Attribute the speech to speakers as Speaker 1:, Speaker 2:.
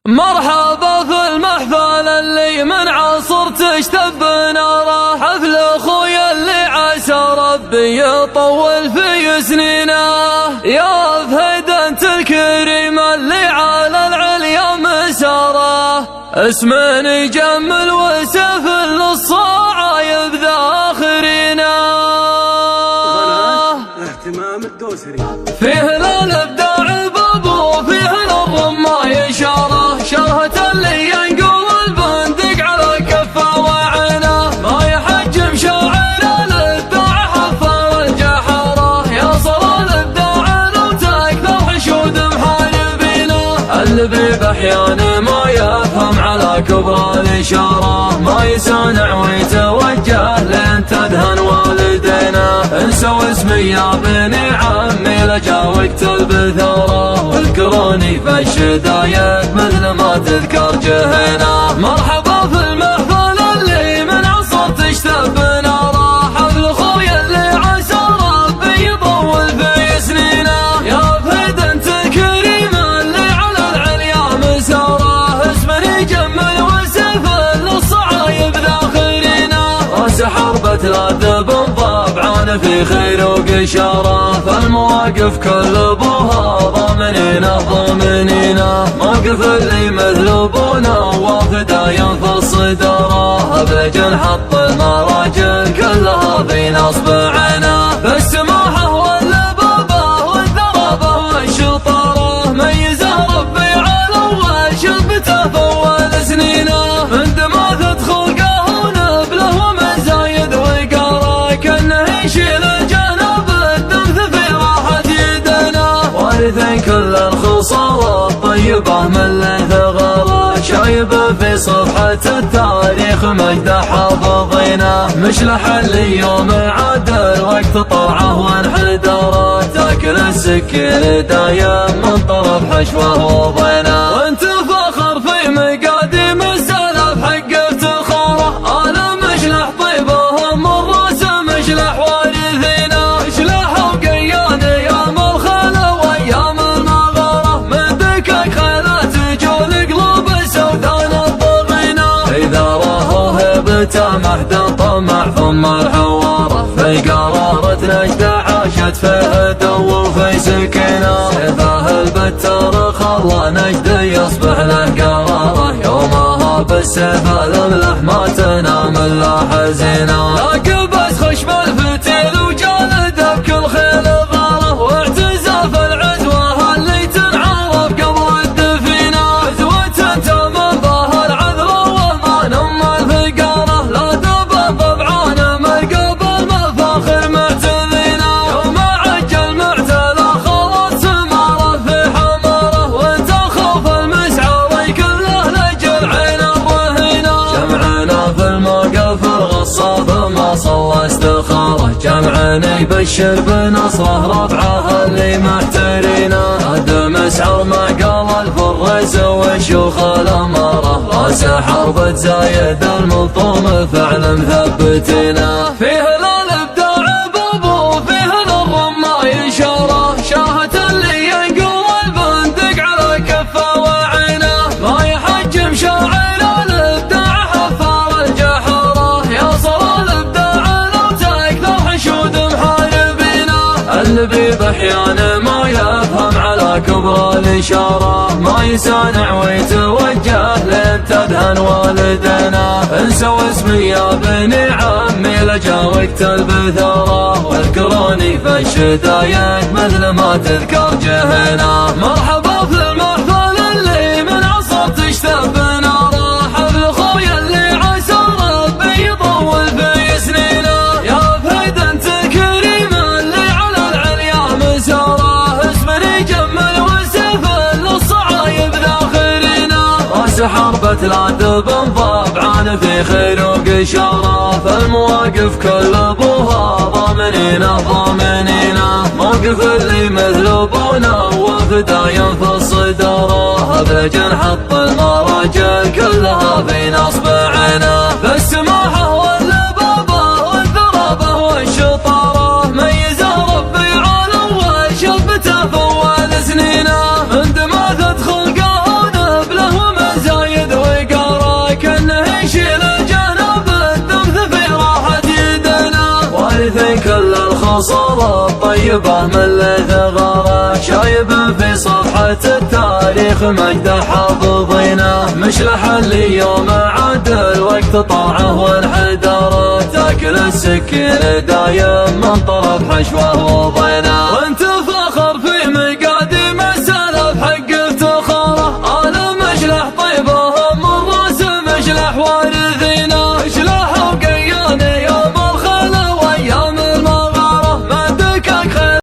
Speaker 1: مرحبا في المحفل اللي من عصر تشتب ناره، حفل اخويا اللي عسى ربي يطول في سنينه، يا فهد انت الكريم اللي على العليا مساره، اسم يجمل وسيف للصعايب ذاخرينه.
Speaker 2: اهتمام الدوسري
Speaker 1: فيه الابداع البابو، فيه الرماي اشاره، شرهة اللي ينقل البندق على كفه وعينه، ما يحجم شاعر الابداع حفار الجحره، يا صار الابداع لو تكثر حشود محاربينه، اللبيب احيانا ما يفهم على كبر الاشاره، ما يسانع ويتوجه لين تدهن والدينا، انسوا اسمي يا بني عمي لجا وقت البثاره، واذكروني في الشدايد مثل ما تذكر جهينا. مرحبا في المحفل اللي من عصر تشتب ناره، حفل اخويا اللي عسى ربي يطول في سنينه، يا فهد انت الكريم اللي على العليا مساره، اسم يجمل وسيف للصعايب ذاخرينه، راس حربة لا ذبن طبعا في خير وقشاره، فالمواقف كل ابوها ضامنينه ضامنينه، موقف اللي مثل ابونا وافدا ينفى الصداره، بجن حط المراجل كلها في نصب عينه، بالسماحه واللبابه والذرابه والشطاره، ميزه ربي على اول شبته فول سنينه، من دماثة خلقه ونبله ومزايد وقاره، كانه يشيل الجنب الدمث في راحة يدنا، وارثين كل الخصال الطيبة من ليث غره، شايب في صفحة التاريخ مجد حافظينه، مشلح اللي يوم عاد الوقت طلعه وانحدره، تاكل السكين دايم من طرف حشوه وضينه، وانت فخر في مقاديم السلف حق افتخاره، انا مشلح طيبهم الراس مشلح وارثينه، مشلح وقيان ايام الخلا وايام المغاره، من ذكك خيلات جول قلوب السودان الضغينه، اذا راهو هبته مهد طمع ثم الحواره، في قرارة نجد عاشت فيه دو في سكينه، سيفه البتر خلى نجد يصبح له قراره، يومها بالسيف الاملح ما تنام الا حزينه، لاقبس خشم الفتيل وجالد بكل خيل غاره، واعتزل في العزوه اللي تنعرف قبل الدفينه، عزوة تمن بها العذره وما نم الفقاره، لا دبب ضبعان مرقب المفاخر معتذينه، يوم عجل معتلى خلط سماره في حماره، وانت خوف المسعى كله لجل عين الرهينه، جمعنا في الموقف الغصاب ما صلى استخاره، جمعنا يبشر بنصره ربعه اللي محترينه، هد مسعر ما قال الفرز وشيوخ الاماره، راس حربة زايد الملطوم فعلا مثبتينه، فيه الابداع بابو، فيه الرماي اشاره، شاهة اللي ينقل البندق على كفه وعينه، ما يحجم شاعر الابداع حفار الجحره، يا صار الابداع لو تكثر حشود محاربينه، اللبيب احيانا ما يفهم على كبر الاشاره، ما يسانع ويتوجه لين تدهن والدينا، انسوا اسمي يا بني عمي لجا وقت البثاره، واذكروني في الشدايد مثل ما تذكر جهينا. مرحبا في المحفل اللي من عصر تشتب ناره، حفل اخويا اللي عسى ربي يطول في سنينه، يا فهد انت الكريم اللي على العليا مساره، اسم يجمل وسيف للصعايب ذاخرينه، راس حربة لا ذبن طبعا في خير وقشاره، فالمواقف كل ابوها ضامنينه ضامنينه، موقف اللي مثل ابونا وافدا ينفى الصداره، بجن حط المراجل كلها في نصب عينه، بالسماحه واللبابه والذرابه والشطاره، ميزه ربي على اول شبته فول سنينه، من دماثة خلقه ونبله الأصول الطيبة من ثغره، شايبه في صفحة التاريخ مجده حافظينه. مشلح اللي يوم عاد الوقت طاعه وانحدره، تاكل السكين دايم من طرف حشوه وضينه. وانت